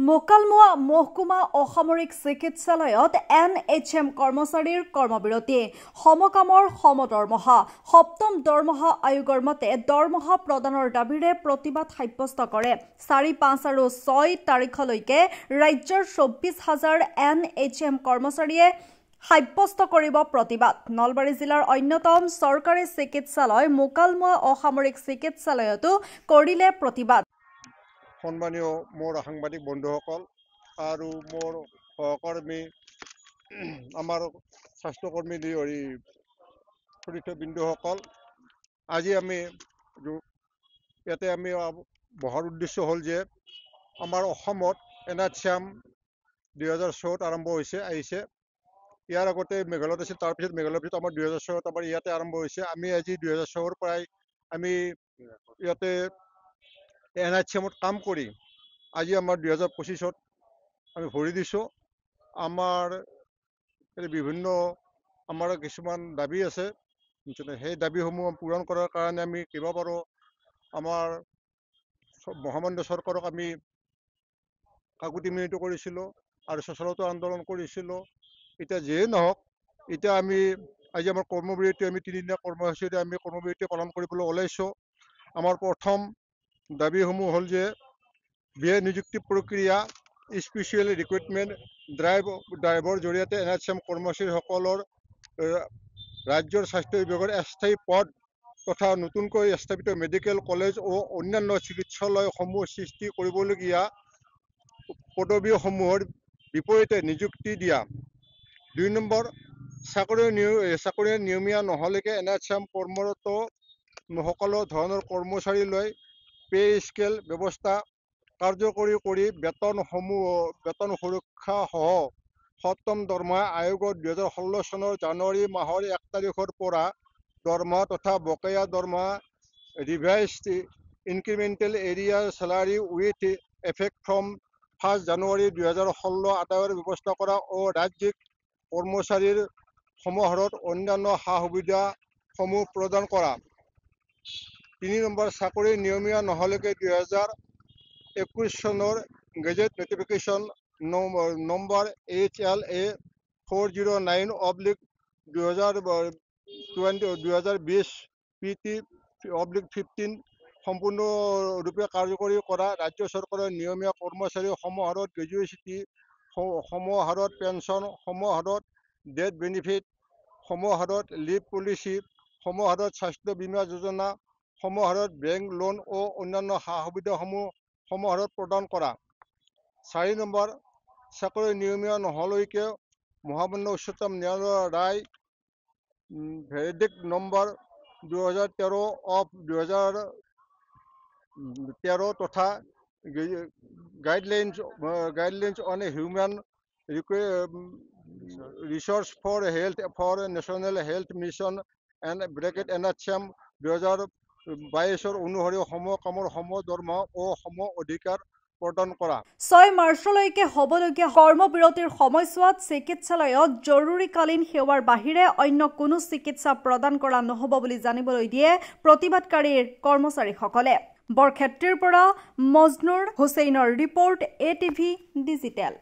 মোকালমোৱা মহকুমা অসামৰিক চিকিৎসালয়ত NHM কৰ্মচাৰীৰ কৰ্মবিৰতি সমকামৰ সমদৰমহা সপ্তম দৰমহা আয়োগৰ মতে দৰমহা প্ৰদানৰ দাবীৰে প্ৰতিবাদ সাব্যস্ত কৰে 4, 5 আৰু 6 তাৰিখলৈকে ৰাজ্যৰ 24,000 NHM কৰ্মচাৰীয়ে সাব্যস্ত কৰিব প্ৰতিবাদ নলবাৰী জিলাৰ অন্যতম চৰকাৰী চিকিৎসালয় মোকালমোৱা অসামৰিক চিকিৎসালয়তো কৰিলে প্ৰতিবাদ সন্মানীয় মোৰ সাংবাদিক বন্ধুসকল আৰু মোৰ সহকৰ্মী আমাৰ স্বাস্থ্যকৰ্মী বিন্দুসকল আজি আমি ইয়াতে আমি বহাৰ উদ্দেশ্য হ'ল যে আমাৰ অসমত NHM 2014 আৰম্ভ আহিছে ইয়াৰ আগতে মেঘালয়ত আছিল তাৰপিছত মেঘালয়ৰ পিছত আমাৰ 2014 আমাৰ ইয়াতে আৰম্ভ হৈছে আমি আজি 2014 পৰাই আমি ইয়াতে NHMত কাম কৰি আজি আমাৰ 2025ত আমি ভৰি দিছোঁ আমাৰ বিভিন্ন আমাৰ কিছুমান দাবী আছে সেই দাবীসমূহ পূৰণ কৰাৰ কাৰণে আমি কেইবাবাৰো আমাৰ মহামান্য চৰকাৰক আমি কাকুতি মিনতি কৰিছিলোঁ আৰু সচৰাচৰ আন্দোলন কৰিছিলোঁ এতিয়া যিয়ে নহওক এতিয়া আমি আজি আমাৰ কৰ্মবিৰতি আমি 3 দিনীয়া কৰ্মসূচীৰে আমি কৰ্মবিৰতি পালন কৰিবলৈ ওলাইছোঁ আমাৰ প্ৰথম দাবীসমূহ হ'ল যে বিয়ে নিযুক্তি প্ৰক্ৰিয়া স্পেচিয়েল ৰিক্ৰুটমেণ্ট ড্ৰাইভৰ জৰিয়তে NHM কৰ্মচাৰীসকলৰ ৰাজ্যৰ স্বাস্থ্য বিভাগৰ স্থায়ী পদ তথা নতুনকৈ স্থাপিত মেডিকেল কলেজ ও অন্যান্য চিকিৎসালয়সমূহ সৃষ্টি কৰিবলগীয়া পদবীসমূহৰ বিপৰীতে নিযুক্তি দিয়া 2 নম্বৰ চাকৰি নিয়মীয়া নহলৈকে NHM কৰ্মৰত সকলো ধৰণৰ কৰ্মচাৰীলৈ পে স্কেল ব্যৱস্থা কাৰ্যকৰী কৰি বেতন সুৰক্ষা সহ সপ্তম দৰমহা আয়োগৰ 2016 চনৰ জানুৱাৰী মাহৰ 1 তাৰিখৰ পৰা দৰমহা তথা বকেয়া দৰমহা revised incremental arrear salary with effect from 1 January 2016 আদায়ৰ ব্যৱস্থা কৰা ও ৰাজ্যিক কৰ্মচাৰীৰ সমাহাৰত অন্যান্য সা সুবিধাসমূহ প্ৰদান কৰা 3 নম্বৰ চাকৰি নিয়মীয়া নহলৈকে 2021 চনৰ gadget notification number HLA 409/2020 PT/15 সম্পূৰ্ণৰূপে কাৰ্যকৰী কৰা ৰাজ্য চৰকাৰৰ নিয়মীয়া কৰ্মচাৰী সমাহাৰত গ্ৰেজুৱেচিটি সমাহাৰত পেঞ্চন সমাহাৰত ডেথ বেনিফিট সমাহাৰত লিভ পলিচি সমাহাৰত স্বাস্থ্য বীমা যোজনা সমাহাৰত বেংক লোন ও অন্যান্য সা সুবিধাসমূহ সমাহাৰত প্ৰদান কৰা 4 নম্বৰ চাকৰি নিয়মীয়া নহলৈকে মহামান্য উচ্চতম ন্যায়ালয়ৰ ৰায় ভেৰিডিক্ট নম্বৰ 2013/2013 তথা guidelines on human research for health for national health mission and NHM 2022 অনুসৰি সমকামৰ সমদৰমহা ও সম অধিকাৰ প্ৰদান কৰা 6 মাৰ্চলৈকে হ'বলগীয়া কৰ্মবিৰতিৰ সময়ছোৱাত চিকিৎসালয়ত জৰুৰীকালীন সেৱাৰ বাহিৰে অন্য কোনো চিকিৎসা প্ৰদান কৰা নহ'ব বুলি জানিবলৈ দিয়ে প্ৰতিবাদকাৰীৰ কৰ্মচাৰীসকলে বৰক্ষেত্ৰীৰ পৰা মজনুৰ হুছেইনৰ ৰিপৰ্ট ATV ডিজিটেল